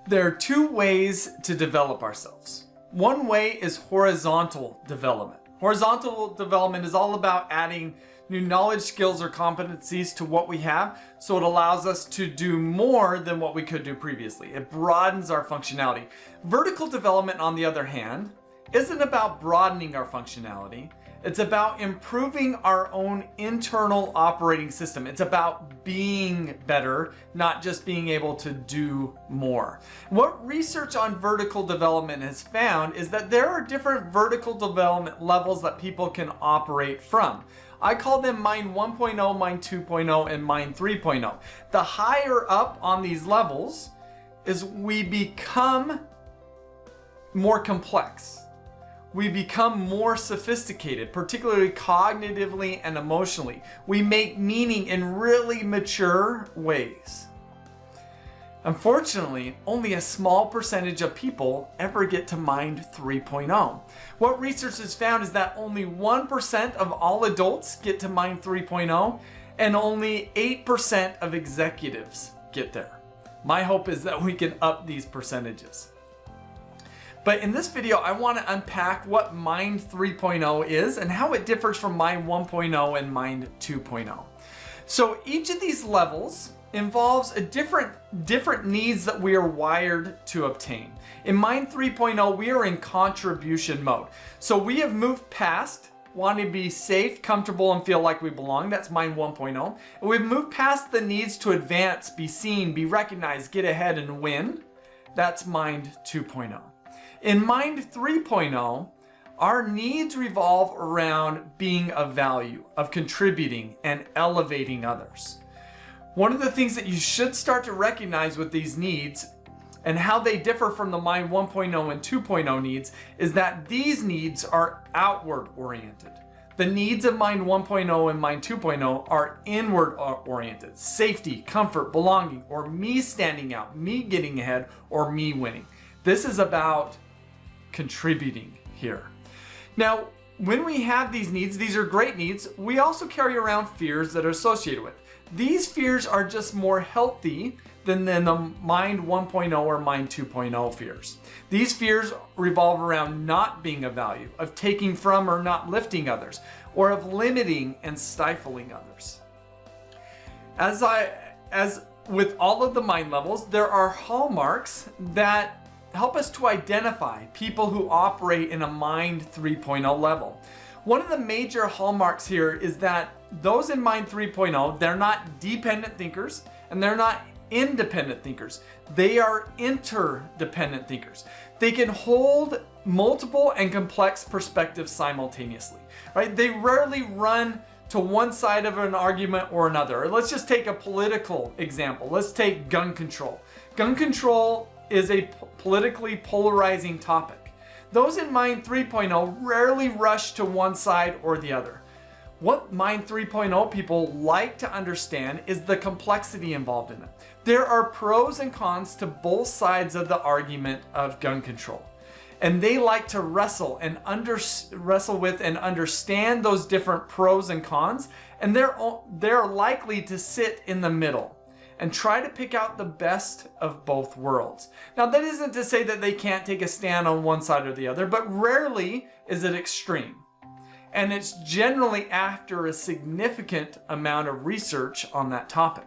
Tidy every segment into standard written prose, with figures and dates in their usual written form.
There are two ways to develop ourselves. One way is horizontal development. Horizontal development is all about adding new knowledge, skills, or competencies to what we have, so it allows us to do more than what we could do previously. It broadens our functionality. Vertical development, on the other hand, isn't about broadening our functionality. It's about improving our own internal operating system. It's about being better, not just being able to do more. What research on vertical development has found is that there are different vertical development levels that people can operate from. I call them Mind 1.0, Mind 2.0, and Mind 3.0. The higher up on these levels is we become more complex. We become more sophisticated, particularly cognitively and emotionally. We make meaning in really mature ways. Unfortunately, only a small percentage of people ever get to Mind 3.0. What research has found is that only 1% of all adults get to Mind 3.0, and only 8% of executives get there. My hope is that we can up these percentages. But in this video, I want to unpack what Mind 3.0 is and how it differs from Mind 1.0 and Mind 2.0. So each of these levels involves a different needs that we are wired to obtain. In Mind 3.0, we are in contribution mode. So we have moved past wanting to be safe, comfortable, and feel like we belong. That's Mind 1.0. And we've moved past the needs to advance, be seen, be recognized, get ahead, and win. That's Mind 2.0. In Mind 3.0, our needs revolve around being of value, of contributing, and elevating others. One of the things that you should start to recognize with these needs and how they differ from the Mind 1.0 and 2.0 needs is that these needs are outward oriented. The needs of Mind 1.0 and Mind 2.0 are inward oriented. Safety, comfort, belonging, or me standing out, me getting ahead, or me winning. This is about contributing here. Now, when we have these needs, these are great needs, we also carry around fears that are associated with. These fears are just more healthy than the Mind 1.0 or Mind 2.0 fears. These fears revolve around not being of value, of taking from or not lifting others, or of limiting and stifling others. As with all of the mind levels, there are hallmarks that help us to identify people who operate in a Mind 3.0 level. One of the major hallmarks here is that those in Mind 3.0, they're not dependent thinkers and they're not independent thinkers. They are interdependent thinkers. They can hold multiple and complex perspectives simultaneously, right? They rarely run to one side of an argument or another. Let's just take a political example. Let's take gun control. Gun control is a politically polarizing topic. Those in Mind 3.0 rarely rush to one side or the other. What Mind 3.0 people like to understand is the complexity involved in it. There are pros and cons to both sides of the argument of gun control. And they like to wrestle with and understand those different pros and cons, and they're likely to sit in the middle and try to pick out the best of both worlds. Now, that isn't to say that they can't take a stand on one side or the other, but rarely is it extreme. And it's generally after a significant amount of research on that topic.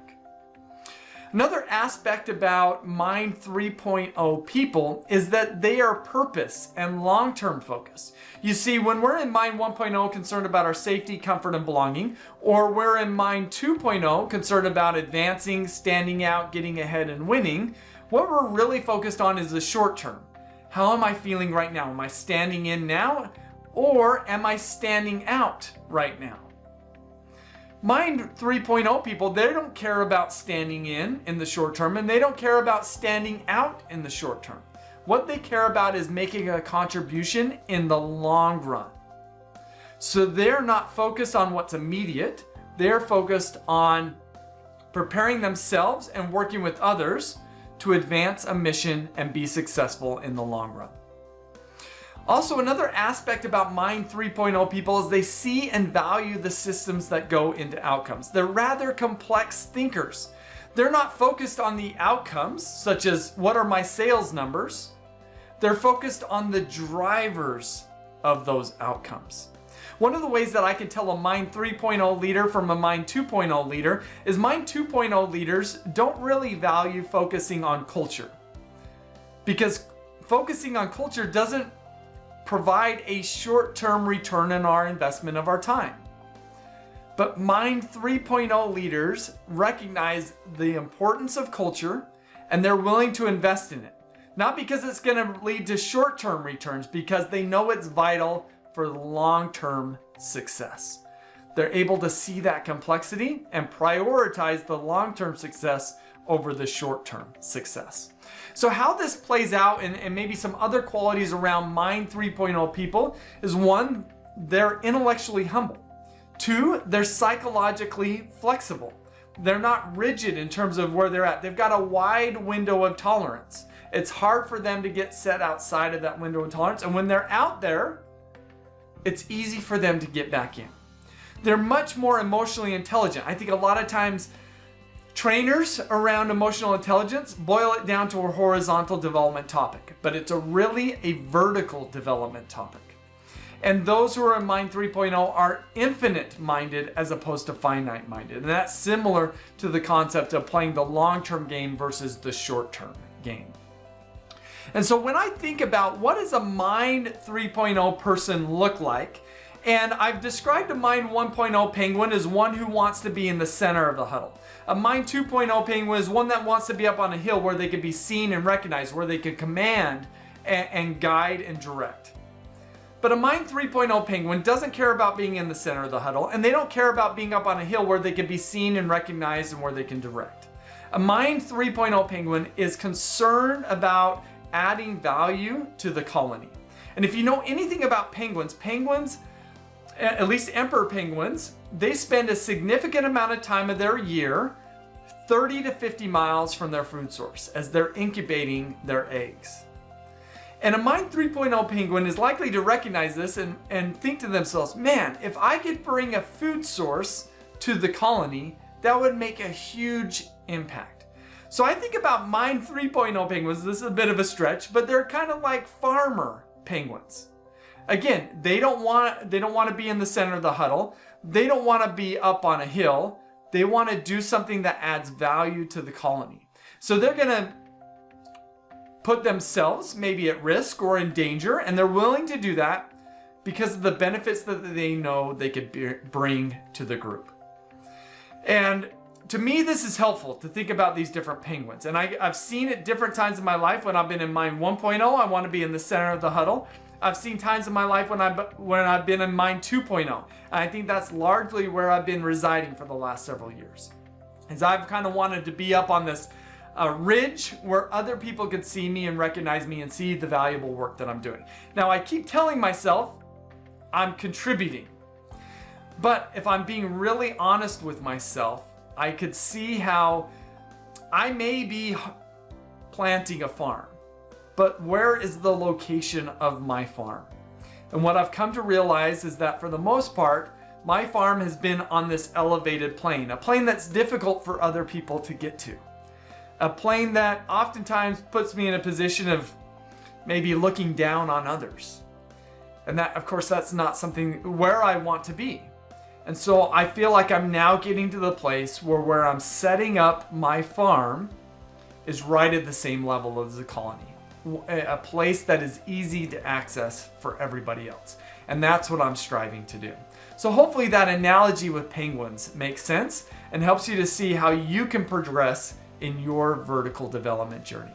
Another aspect about Mind 3.0 people is that they are purpose and long-term focused. You see, when we're in Mind 1.0 concerned about our safety, comfort, and belonging, or we're in Mind 2.0 concerned about advancing, standing out, getting ahead, and winning, what we're really focused on is the short term. How am I feeling right now? Am I standing in now? Or am I standing out right now? Mind 3.0 people, they don't care about standing in the short term, and they don't care about standing out in the short term. What they care about is making a contribution in the long run. So they're not focused on what's immediate. They're focused on preparing themselves and working with others to advance a mission and be successful in the long run. Also, another aspect about Mind 3.0 people is they see and value the systems that go into outcomes. They're rather complex thinkers. They're not focused on the outcomes, such as what are my sales numbers. They're focused on the drivers of those outcomes. One of the ways that I can tell a Mind 3.0 leader from a Mind 2.0 leader is Mind 2.0 leaders don't really value focusing on culture, because focusing on culture doesn't provide a short-term return on our investment of our time. But Mind 3.0 leaders recognize the importance of culture and they're willing to invest in it. Not because it's going to lead to short-term returns, because they know it's vital for long-term success. They're able to see that complexity and prioritize the long-term success over the short-term success. So how this plays out and maybe some other qualities around Mind 3.0 people is: 1, they're intellectually humble. 2, they're psychologically flexible. They're not rigid in terms of where they're at. They've got a wide window of tolerance. It's hard for them to get set outside of that window of tolerance. And when they're out there, it's easy for them to get back in. They're much more emotionally intelligent. I think a lot of times trainers around emotional intelligence boil it down to a horizontal development topic, but it's really a vertical development topic. And those who are in Mind 3.0 are infinite-minded as opposed to finite-minded. And that's similar to the concept of playing the long-term game versus the short-term game. And so when I think about what does a Mind 3.0 person look like, and I've described a Mind 1.0 penguin as one who wants to be in the center of the huddle. A Mind 2.0 penguin is one that wants to be up on a hill where they can be seen and recognized, where they can command and guide and direct. But a Mind 3.0 penguin doesn't care about being in the center of the huddle, and they don't care about being up on a hill where they can be seen and recognized and where they can direct. A Mind 3.0 penguin is concerned about adding value to the colony. And if you know anything about penguins, at least emperor penguins, they spend a significant amount of time of their year 30 to 50 miles from their food source as they're incubating their eggs. And a Mind 3.0 penguin is likely to recognize this and think to themselves, man, if I could bring a food source to the colony, that would make a huge impact. So I think about Mind 3.0 penguins, this is a bit of a stretch, but they're kind of like farmer penguins. Again, they don't want to be in the center of the huddle. They don't want to be up on a hill. They want to do something that adds value to the colony. So they're going to put themselves maybe at risk or in danger, and they're willing to do that because of the benefits that they know they could bring to the group. And to me, this is helpful to think about these different penguins. And I've seen it different times in my life. When I've been in Mind 1.0, I want to be in the center of the huddle. I've seen times in my life when I've been in Mind 2.0. And I think that's largely where I've been residing for the last several years. As I've kind of wanted to be up on this ridge where other people could see me and recognize me and see the valuable work that I'm doing. Now, I keep telling myself I'm contributing. But if I'm being really honest with myself, I could see how I may be planting a farm, but where is the location of my farm? And what I've come to realize is that for the most part, my farm has been on this elevated plane, a plane that's difficult for other people to get to. A plane that oftentimes puts me in a position of maybe looking down on others. And that, of course, that's not something where I want to be. And so I feel like I'm now getting to the place where I'm setting up my farm is right at the same level as the colony. A place that is easy to access for everybody else. And that's what I'm striving to do. So hopefully that analogy with penguins makes sense and helps you to see how you can progress in your vertical development journey.